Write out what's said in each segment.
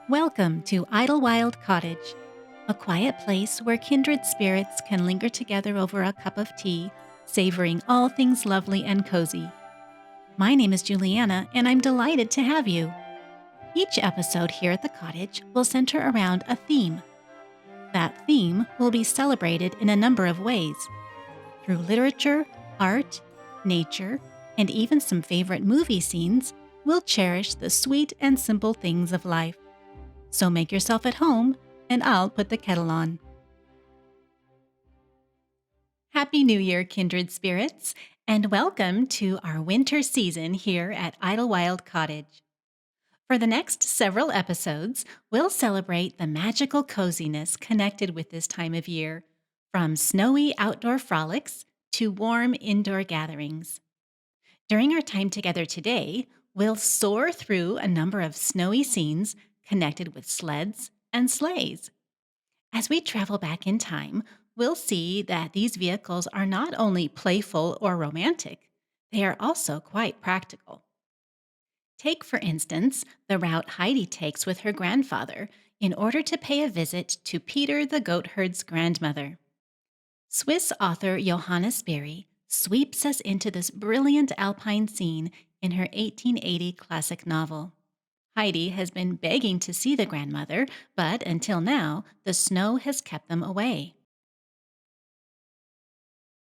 Welcome to Idlewild Cottage, a quiet place where kindred spirits can linger together over a cup of tea, savoring all things lovely and cozy. My name is Juliana, and I'm delighted to have you. Each episode here at the cottage will center around a theme. That theme will be celebrated in a number of ways through literature, art, nature, and even some favorite movie scenes. We'll cherish the sweet and simple things of life. So make yourself at home, and I'll put the kettle on. Happy New Year, kindred spirits, and welcome to our winter season here at Idlewild Cottage. For the next several episodes, we'll celebrate the magical coziness connected with this time of year, from snowy outdoor frolics to warm indoor gatherings. During our time together today, we'll soar through a number of snowy scenes connected with sleds and sleighs. As we travel back in time, we'll see that these vehicles are not only playful or romantic, they are also quite practical. Take, for instance, the route Heidi takes with her grandfather in order to pay a visit to Peter the goatherd's grandmother. Swiss author Johannes Berry sweeps us into this brilliant alpine scene in her 1880 classic novel. Heidi has been begging to see the grandmother, but until now, the snow has kept them away.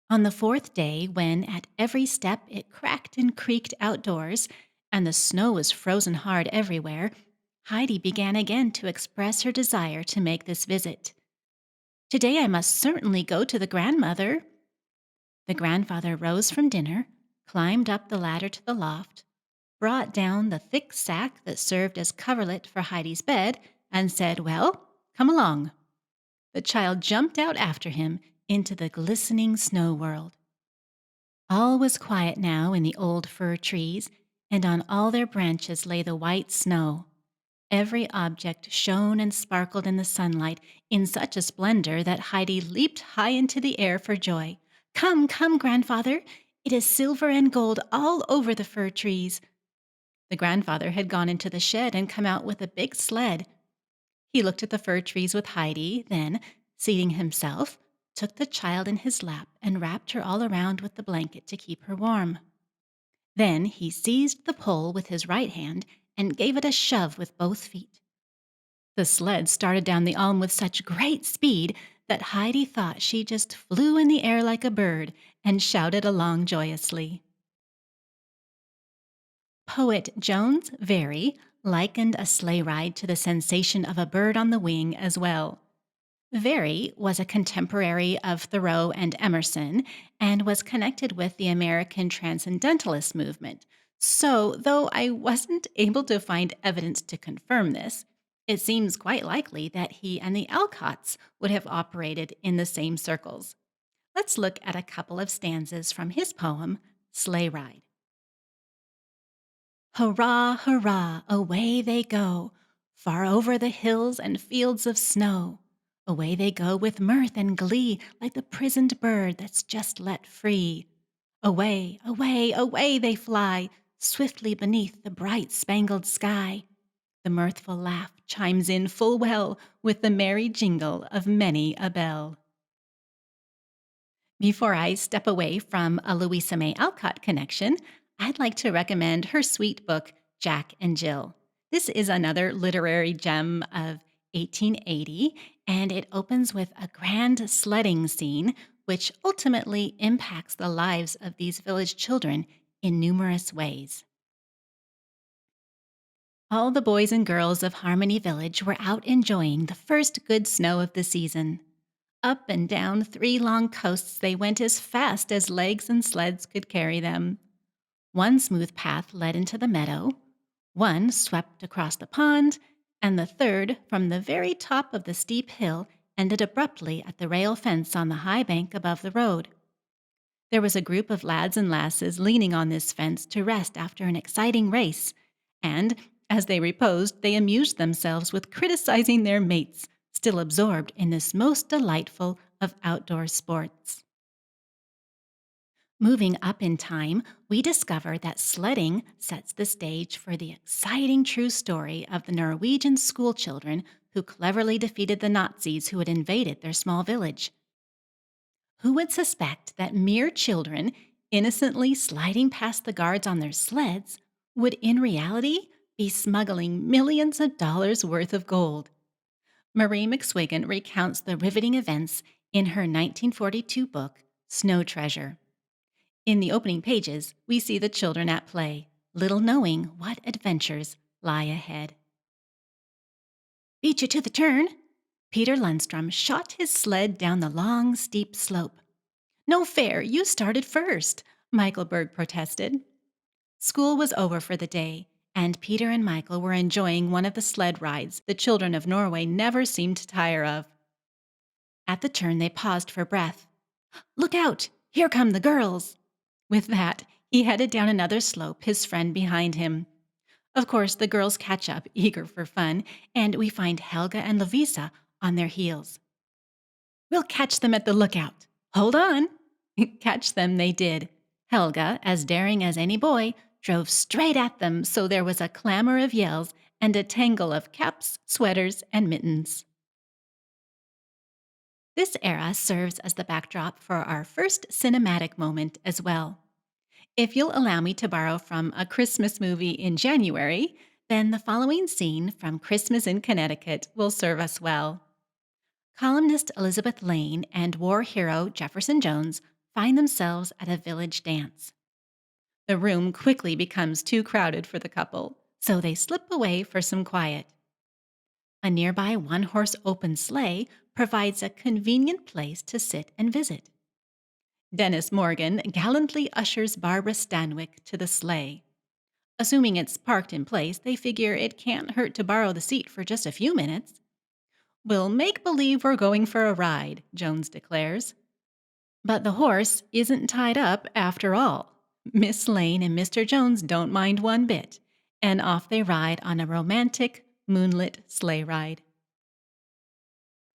On the fourth day, when at every step it cracked and creaked outdoors, and the snow was frozen hard everywhere, Heidi began again to express her desire to make this visit. Today I must certainly go to the grandmother. The grandfather rose from dinner, climbed up the ladder to the loft, brought down the thick sack that served as coverlet for Heidi's bed, and said, "Well, come along." The child jumped out after him into the glistening snow world. All was quiet now in the old fir trees, and on all their branches lay the white snow. Every object shone and sparkled in the sunlight in such a splendor that Heidi leaped high into the air for joy. "Come, come, grandfather! It is silver and gold all over the fir trees." The grandfather had gone into the shed and come out with a big sled. He looked at the fir trees with Heidi, then, seating himself, took the child in his lap and wrapped her all around with the blanket to keep her warm. Then he seized the pole with his right hand and gave it a shove with both feet. The sled started down the elm with such great speed that Heidi thought she just flew in the air like a bird and shouted along joyously. Poet Jones Very likened a sleigh ride to the sensation of a bird on the wing as well. Very was a contemporary of Thoreau and Emerson and was connected with the American Transcendentalist movement. So, though I wasn't able to find evidence to confirm this, it seems quite likely that he and the Alcotts would have operated in the same circles. Let's look at a couple of stanzas from his poem, Sleigh Ride. Hurrah, hurrah, away they go, far over the hills and fields of snow. Away they go with mirth and glee, like the prisoned bird that's just let free. Away, away, away they fly, swiftly beneath the bright spangled sky. The mirthful laugh chimes in full well with the merry jingle of many a bell. Before I step away from a Louisa May Alcott connection, I'd like to recommend her sweet book, Jack and Jill. This is another literary gem of 1880, and it opens with a grand sledding scene, which ultimately impacts the lives of these village children in numerous ways. All the boys and girls of Harmony Village were out enjoying the first good snow of the season. Up and down 3 long coasts they went as fast as legs and sleds could carry them. One smooth path led into the meadow, one swept across the pond, and the third, from the very top of the steep hill, ended abruptly at the rail fence on the high bank above the road. There was a group of lads and lasses leaning on this fence to rest after an exciting race, and as they reposed, they amused themselves with criticizing their mates, still absorbed in this most delightful of outdoor sports. Moving up in time, we discover that sledding sets the stage for the exciting true story of the Norwegian schoolchildren who cleverly defeated the Nazis who had invaded their small village. Who would suspect that mere children, innocently sliding past the guards on their sleds, would in reality be smuggling millions of dollars worth of gold? Marie McSwiggan recounts the riveting events in her 1942 book, Snow Treasure. In the opening pages, we see the children at play, little knowing what adventures lie ahead. Beat you to the turn! Peter Lundstrom shot his sled down the long, steep slope. No fair, you started first, Michael Berg protested. School was over for the day, and Peter and Michael were enjoying one of the sled rides the children of Norway never seemed to tire of. At the turn, they paused for breath. Look out! Here come the girls! With that, he headed down another slope, his friend behind him. Of course, the girls catch up, eager for fun, and we find Helga and Lovisa on their heels. We'll catch them at the lookout. Hold on! Catch them they did. Helga, as daring as any boy, drove straight at them, so there was a clamor of yells and a tangle of caps, sweaters, and mittens. This era serves as the backdrop for our first cinematic moment as well. If you'll allow me to borrow from a Christmas movie in January, then the following scene from Christmas in Connecticut will serve us well. Columnist Elizabeth Lane and war hero Jefferson Jones find themselves at a village dance. The room quickly becomes too crowded for the couple, so they slip away for some quiet. A nearby one-horse open sleigh provides a convenient place to sit and visit. Dennis Morgan gallantly ushers Barbara Stanwyck to the sleigh. Assuming it's parked in place, they figure it can't hurt to borrow the seat for just a few minutes. We'll make believe we're going for a ride, Jones declares. But the horse isn't tied up after all. Miss Lane and Mr. Jones don't mind one bit, and off they ride on a romantic, moonlit sleigh ride.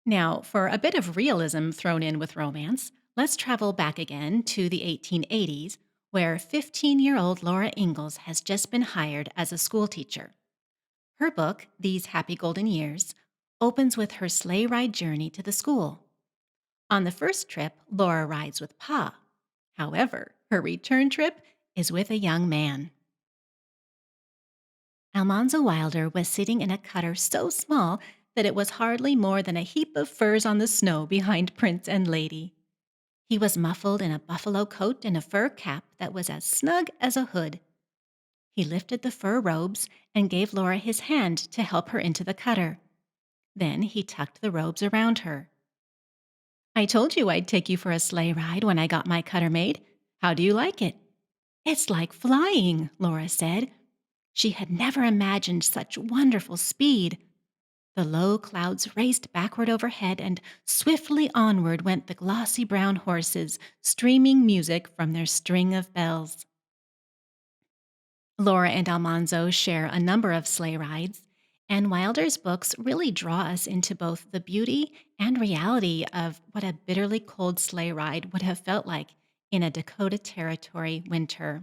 Now, for a bit of realism thrown in with romance, let's travel back again to the 1880s, where 15-year-old Laura Ingalls has just been hired as a schoolteacher. Her book, These Happy Golden Years, opens with her sleigh ride journey to the school. On the first trip, Laura rides with Pa. However, her return trip is with a young man. Almanzo Wilder was sitting in a cutter so small that it was hardly more than a heap of furs on the snow behind Prince and Lady. He was muffled in a buffalo coat and a fur cap that was as snug as a hood. He lifted the fur robes and gave Laura his hand to help her into the cutter. Then he tucked the robes around her. I told you I'd take you for a sleigh ride when I got my cutter made. How do you like it? It's like flying, Laura said. She had never imagined such wonderful speed. The low clouds raced backward overhead, and swiftly onward went the glossy brown horses, streaming music from their string of bells. Laura and Almanzo share a number of sleigh rides, and Wilder's books really draw us into both the beauty and reality of what a bitterly cold sleigh ride would have felt like in a Dakota Territory winter.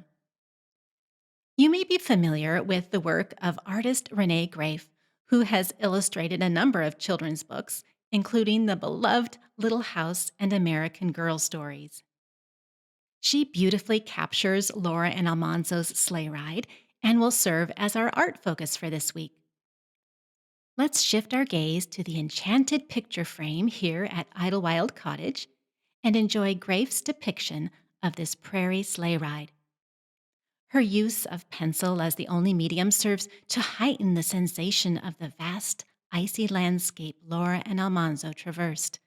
You may be familiar with the work of artist Renee Graff, who has illustrated a number of children's books, including the beloved Little House and American Girl stories. She beautifully captures Laura and Almanzo's sleigh ride and will serve as our art focus for this week. Let's shift our gaze to the enchanted picture frame here at Idlewild Cottage and enjoy Graff's depiction of this prairie sleigh ride. Her use of pencil as the only medium serves to heighten the sensation of the vast, icy landscape Laura and Almanzo traversed.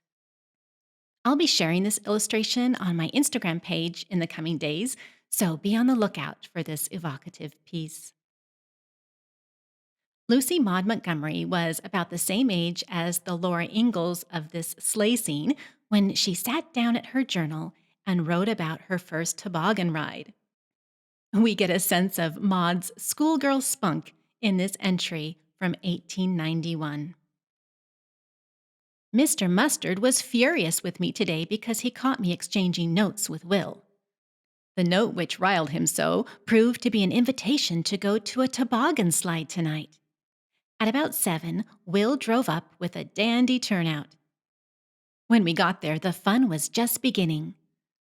I'll be sharing this illustration on my Instagram page in the coming days, so be on the lookout for this evocative piece. Lucy Maud Montgomery was about the same age as the Laura Ingalls of this sleigh scene when she sat down at her journal and wrote about her first toboggan ride. We get a sense of Maud's schoolgirl spunk in this entry from 1891. Mr. Mustard was furious with me today because he caught me exchanging notes with Will. The note, which riled him so, proved to be an invitation to go to a toboggan slide tonight. At about 7, Will drove up with a dandy turnout. When we got there, the fun was just beginning.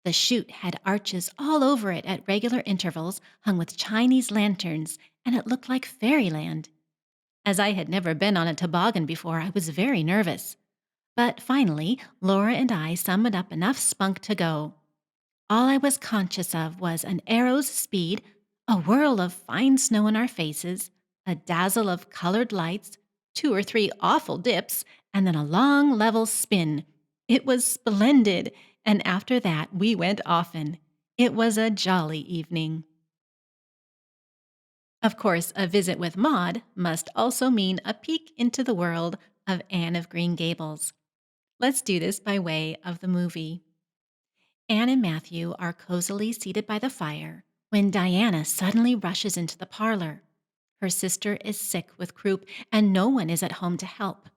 The chute had arches all over it at regular intervals, hung with Chinese lanterns, and it looked like fairyland. As I had never been on a toboggan before, I was very nervous. But finally, Laura and I summoned up enough spunk to go. All I was conscious of was an arrow's speed, a whirl of fine snow in our faces, a dazzle of colored lights, 2 or 3 awful dips, and then a long level spin. It was splendid, and after that we went often. It was a jolly evening. Of course, a visit with Maud must also mean a peek into the world of Anne of Green Gables. Let's do this by way of the movie. Anne and Matthew are cozily seated by the fire when Diana suddenly rushes into the parlor. Her sister is sick with croup, and no one is at home to help.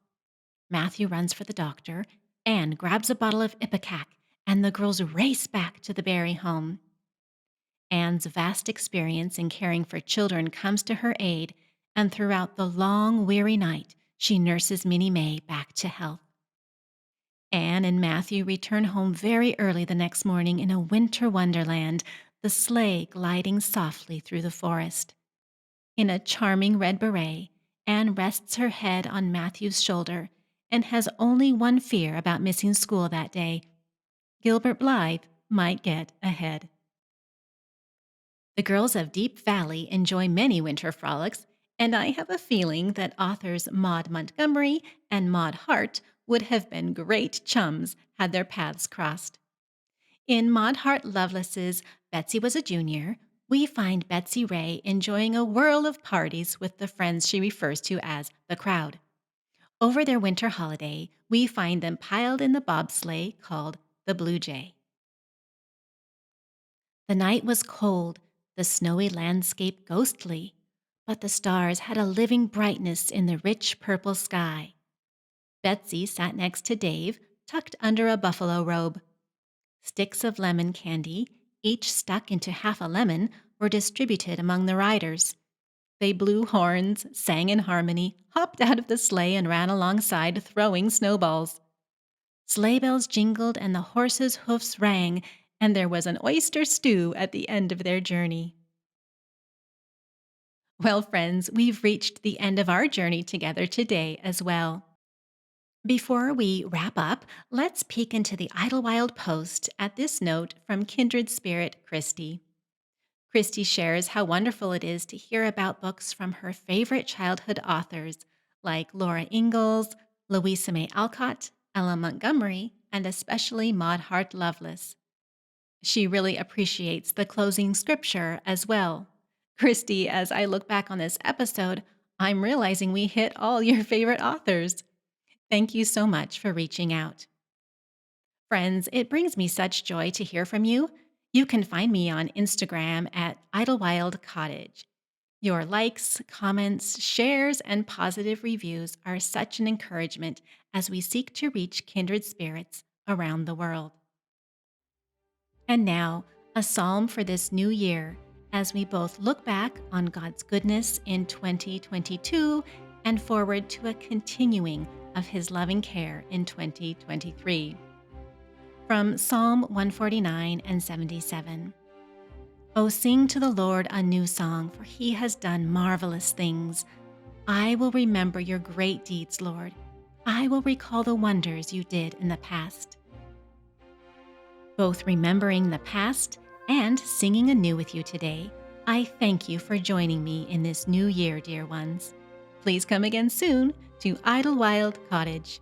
Matthew runs for the doctor, Anne grabs a bottle of ipecac, and the girls race back to the Barry home. Anne's vast experience in caring for children comes to her aid, and throughout the long, weary night, she nurses Minnie May back to health. Anne and Matthew return home very early the next morning in a winter wonderland, the sleigh gliding softly through the forest. In a charming red beret, Anne rests her head on Matthew's shoulder and has only one fear about missing school that day. Gilbert Blythe might get ahead. The girls of Deep Valley enjoy many winter frolics, and I have a feeling that authors Maud Montgomery and Maud Hart would have been great chums had their paths crossed. In Maud Hart Lovelace's Betsy Was a Junior, we find Betsy Ray enjoying a whirl of parties with the friends she refers to as the crowd. Over their winter holiday, we find them piled in the bobsleigh called the Blue Jay. The night was cold, the snowy landscape ghostly, but the stars had a living brightness in the rich purple sky. Betsy sat next to Dave, tucked under a buffalo robe. Sticks of lemon candy, each stuck into half a lemon, were distributed among the riders. They blew horns, sang in harmony, hopped out of the sleigh, and ran alongside, throwing snowballs. Sleigh bells jingled and the horses' hoofs rang, and there was an oyster stew at the end of their journey. Well, friends, we've reached the end of our journey together today as well. Before we wrap up, let's peek into the Idlewild post at this note from kindred spirit Christy. Christy shares how wonderful it is to hear about books from her favorite childhood authors like Laura Ingalls, Louisa May Alcott, Ella Montgomery, and especially Maud Hart Lovelace. She really appreciates the closing scripture as well. Christy, as I look back on this episode, I'm realizing we hit all your favorite authors. Thank you so much for reaching out. Friends, it brings me such joy to hear from you. You can find me on Instagram at Idlewild Cottage. Your likes, comments, shares, and positive reviews are such an encouragement as we seek to reach kindred spirits around the world. And now, a psalm for this new year as we both look back on God's goodness in 2022 and forward to a continuing of His loving care in 2023. From Psalm 149 and 77. Oh, sing to the Lord a new song, for He has done marvelous things. I will remember your great deeds, Lord. I will recall the wonders you did in the past. Both remembering the past and singing anew with you today, I thank you for joining me in this new year, dear ones. Please come again soon to Idlewild Cottage.